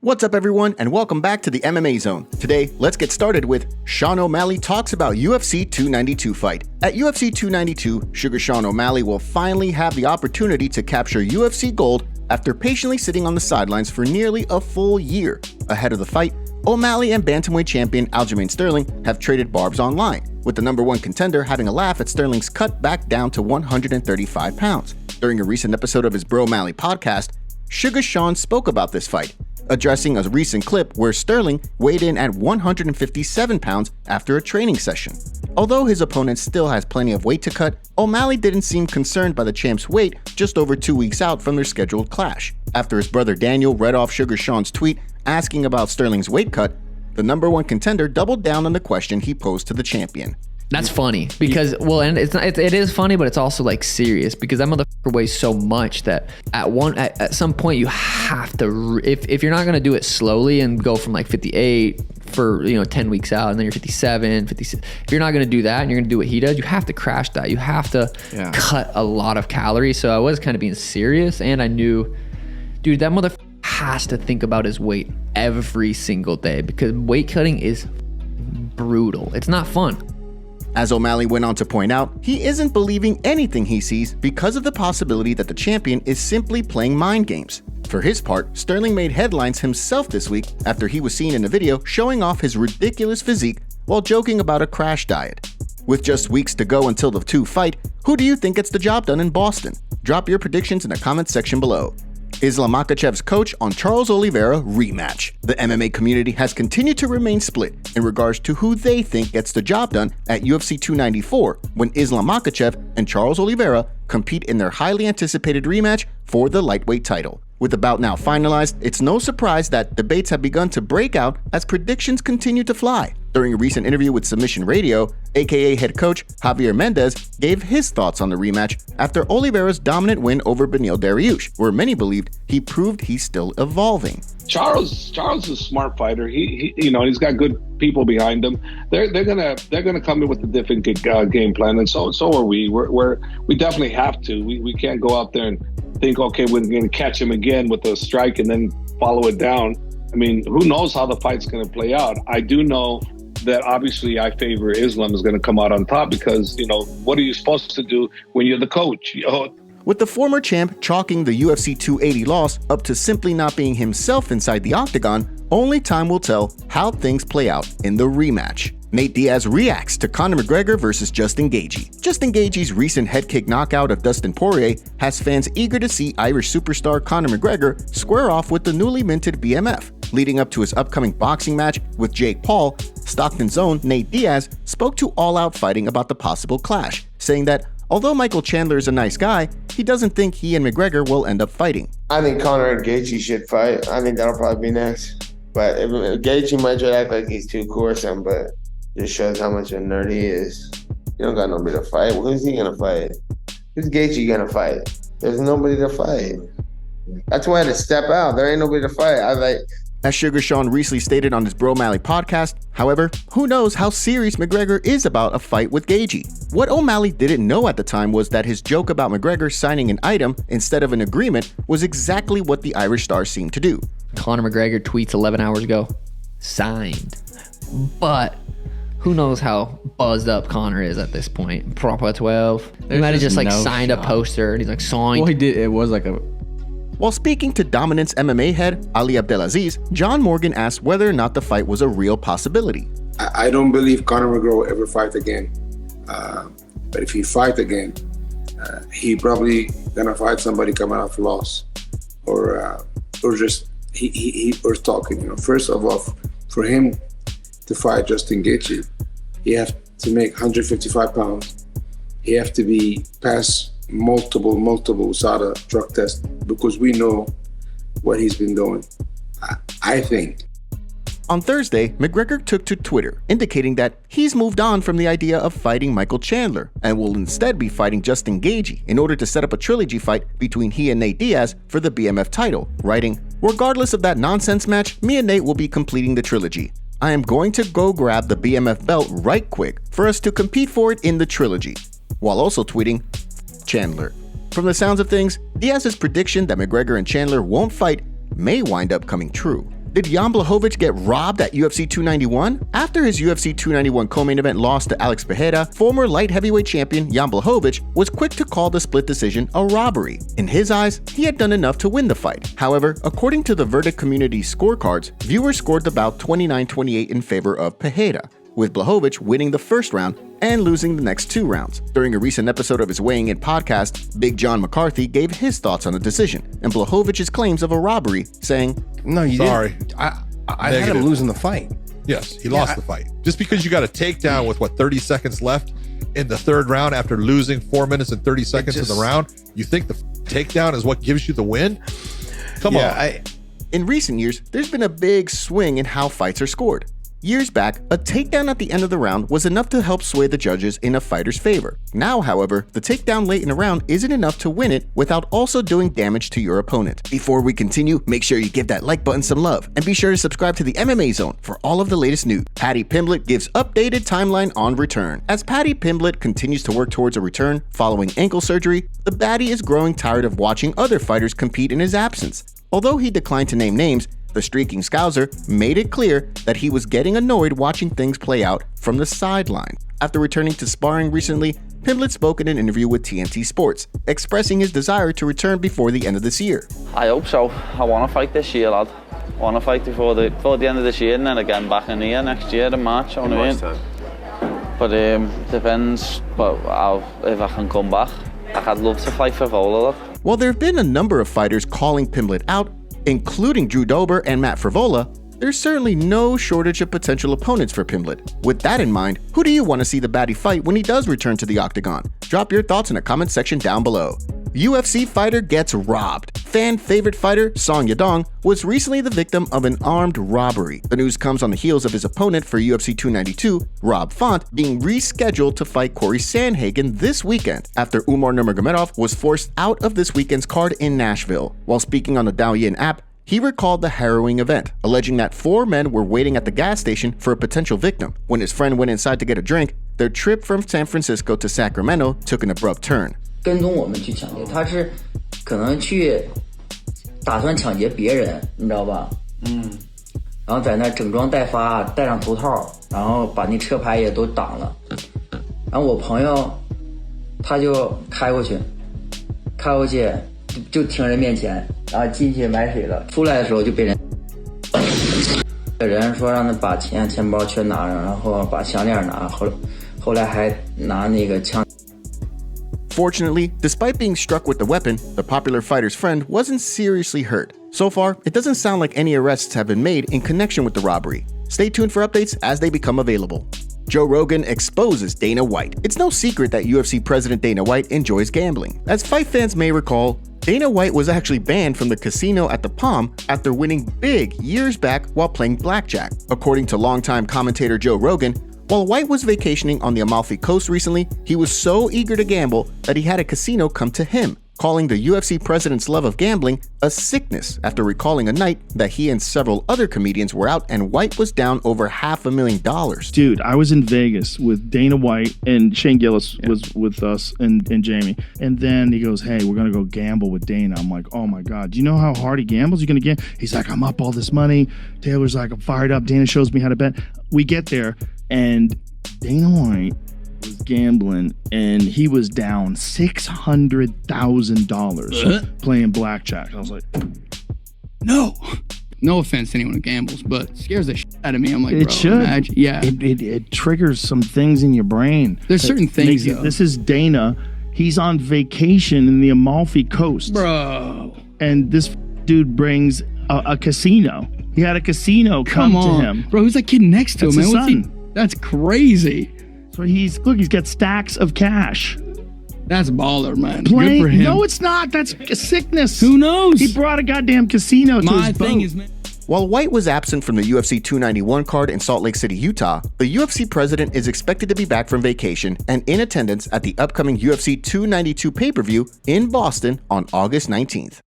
What's up, everyone, and welcome back to the MMA Zone. Today, let's get started with Sean O'Malley talks about UFC 292 fight. At UFC 292, Sugar Sean O'Malley will finally have the opportunity to capture UFC gold after patiently sitting on the sidelines for nearly a full year. Ahead of the fight, O'Malley and bantamweight champion Aljamain Sterling have traded barbs online, with the number one contender having a laugh at Sterling's cut back down to 135 pounds. During a recent episode of his Bro O'Malley podcast, Sugar Sean spoke about this fight, addressing a recent clip where Sterling weighed in at 157 pounds after a training session. Although his opponent still has plenty of weight to cut, O'Malley didn't seem concerned by the champ's weight just over 2 weeks out from their scheduled clash. After his brother Daniel read off Sugar Sean's tweet asking about Sterling's weight cut, the number one contender doubled down on the question he posed to the champion. That's funny because, well, and it is funny, but it's also like serious because that motherfucker weighs so much that at some point you have to, if you're not going to do it slowly and go from like 58 for, 10 weeks out and then you're 57, 56, if you're not going to do that and you're going to do what he does, you have to crash that. You have to cut a lot of calories. So I was kind of being serious and I knew, dude, that motherfucker has to think about his weight every single day because weight cutting is brutal. It's not fun. As O'Malley went on to point out, he isn't believing anything he sees because of the possibility that the champion is simply playing mind games. For his part, Sterling made headlines himself this week after he was seen in a video showing off his ridiculous physique while joking about a crash diet. With just weeks to go until the two fight, who do you think gets the job done in Boston? Drop your predictions in the comments section below. Islam Makhachev's coach on Charles Oliveira rematch. The MMA community has continued to remain split in regards to who they think gets the job done at UFC 294 when Islam Makhachev and Charles Oliveira compete in their highly anticipated rematch for the lightweight title. With the bout now finalized, it's no surprise that debates have begun to break out as predictions continue to fly. During a recent interview with Submission Radio, aka head coach Javier Mendez gave his thoughts on the rematch after Oliveira's dominant win over Beneil Dariush, where many believed he proved he's still evolving. Charles is a smart fighter. He's got good people behind him. They're gonna come in with a different game plan, and so are we. We definitely have to. We can't go out there and think, okay, we're going to catch him again with a strike and then follow it down. I mean, who knows how the fight's going to play out? I do know that obviously I favor Islam is going to come out on top because, what are you supposed to do when you're the coach? With the former champ chalking the UFC 280 loss up to simply not being himself inside the octagon, only time will tell how things play out in the rematch. Nate Diaz reacts to Conor McGregor versus Justin Gaethje. Justin Gaethje's recent head kick knockout of Dustin Poirier has fans eager to see Irish superstar Conor McGregor square off with the newly minted BMF. Leading up to his upcoming boxing match with Jake Paul, Stockton's own Nate Diaz spoke to All Out Fighting about the possible clash, saying that although Michael Chandler is a nice guy, he doesn't think he and McGregor will end up fighting. I think Conor and Gaethje should fight. I think that'll probably be next. But Gaethje might try to act like he's too cool or something, but just shows how much of a nerd he is. You don't got nobody to fight. Who's he gonna fight? Who's Gaethje gonna fight? There's nobody to fight. That's why I had to step out. There ain't nobody to fight. As Sugar Sean recently stated on his Bro O'Malley podcast, however, who knows how serious McGregor is about a fight with Gaethje. What O'Malley didn't know at the time was that his joke about McGregor signing an item instead of an agreement was exactly what the Irish star seemed to do. Conor McGregor tweets 11 hours ago, signed. But who knows how buzzed up Conor is at this point. Proper 12. He might have just signed a poster and he's like, signed. Well, he did. It was like a... While speaking to Dominance MMA head Ali Abdelaziz, John Morgan asked whether or not the fight was a real possibility. I don't believe Conor McGregor will ever fight again. But if he fight again, he probably gonna fight somebody coming off loss, or just he or talking. First of all, for him to fight Justin Gaethje, he have to make 155 pounds. He have to be past multiple USADA drug tests because we know what he's been doing. I think. On Thursday, McGregor took to Twitter, indicating that he's moved on from the idea of fighting Michael Chandler and will instead be fighting Justin Gaethje in order to set up a trilogy fight between he and Nate Diaz for the BMF title, writing, "Regardless of that nonsense match, me and Nate will be completing the trilogy. I am going to go grab the BMF belt right quick for us to compete for it in the trilogy," while also tweeting, Chandler. From the sounds of things, Diaz's prediction that McGregor and Chandler won't fight may wind up coming true. Did Jan Blachowicz get robbed at UFC 291? After his UFC 291 co-main event loss to Alex Pereira, former light heavyweight champion Jan Blachowicz was quick to call the split decision a robbery. In his eyes, he had done enough to win the fight. However, according to the verdict community scorecards, viewers scored the bout 29-28 in favor of Pereira, with Blachowicz winning the first round and losing the next 2 rounds. During a recent episode of his Weighing In podcast, Big John McCarthy gave his thoughts on the decision and Blachowicz's claims of a robbery, saying, "No, you Sorry. didn't. I had him losing the fight." Yes, he lost the fight. Just because you got a takedown with 30 seconds left in the 3rd round after losing 4 minutes and 30 seconds in the round, you think the takedown is what gives you the win? Come on. In recent years, there's been a big swing in how fights are scored. Years back, a takedown at the end of the round was enough to help sway the judges in a fighter's favor. Now, however, the takedown late in the round isn't enough to win it without also doing damage to your opponent. Before we continue, make sure you give that like button some love, and be sure to subscribe to the MMA Zone for all of the latest news. Paddy Pimblett gives updated timeline on return. As Paddy Pimblett continues to work towards a return following ankle surgery, the baddie is growing tired of watching other fighters compete in his absence. Although he declined to name names, the streaking Scouser made it clear that he was getting annoyed watching things play out from the sideline. After returning to sparring recently, Pimblett spoke in an interview with TNT Sports, expressing his desire to return before the end of this year. I hope so. I want to fight this year, lad. I want to fight before the end of this year and then again back in here next year in March. You know what I mean? But depends if I can come back. I'd love to fight for Vola. While there have been a number of fighters calling Pimblett out, including Drew Dober and Matt Frivola, there's certainly no shortage of potential opponents for Pimblett. With that in mind, who do you want to see the baddie fight when he does return to the octagon? Drop your thoughts in the comment section down below. UFC fighter gets robbed. Fan favorite fighter Song Yadong was recently the victim of an armed robbery. The news comes on the heels of his opponent for UFC 292, Rob Font, being rescheduled to fight Corey Sandhagen this weekend after Umar Nurmagomedov was forced out of this weekend's card in Nashville. While speaking on the Douyin app, he recalled the harrowing event, alleging that 4 men were waiting at the gas station for a potential victim. When his friend went inside to get a drink, their trip from San Francisco to Sacramento took an abrupt turn. 跟踪我们去抢劫，他是可能去打算抢劫别人，你知道吧？然后在那整装待发，戴上头套，然后把那车牌也都挡了。然后我朋友他就开过去就停人面前，然后进去买水了，出来的时候就被人说让他把钱包全拿上，然后把项链拿，后来还拿那个枪。 Fortunately, despite being struck with the weapon, the popular fighter's friend wasn't seriously hurt. So far, it doesn't sound like any arrests have been made in connection with the robbery. Stay tuned for updates as they become available. Joe Rogan exposes Dana White. It's no secret that UFC President Dana White enjoys gambling. As fight fans may recall, Dana White was actually banned from the casino at the Palm after winning big years back while playing blackjack. According to longtime commentator Joe Rogan, while White was vacationing on the Amalfi Coast recently, he was so eager to gamble that he had a casino come to him, calling the UFC president's love of gambling a sickness after recalling a night that he and several other comedians were out and White was down over $500,000. Dude, I was in Vegas with Dana White and Shane Gillis was with us and Jamie. And then he goes, hey, we're going to go gamble with Dana. I'm like, oh my God, do you know how hard he gambles? You're going to get? He's like, I'm up all this money. Taylor's like, I'm fired up. Dana shows me how to bet. We get there and Dana White was gambling and he was down $600,000 playing blackjack. I was like, no offense to anyone who gambles, but it scares the shit out of me. I'm like, it should. Imagine, yeah. It triggers some things in your brain. There's certain things. This is Dana. He's on vacation in the Amalfi Coast. Bro. And this dude brings a casino. He had a casino come to him. Bro, who's that kid next to him, man? What's he? That's crazy. So he's got stacks of cash. That's baller, man. Good for him. No, it's not. That's a sickness. Who knows? He brought a goddamn casino to his boat. While White was absent from the UFC 291 card in Salt Lake City, Utah, the UFC president is expected to be back from vacation and in attendance at the upcoming UFC 292 pay-per-view in Boston on August 19th.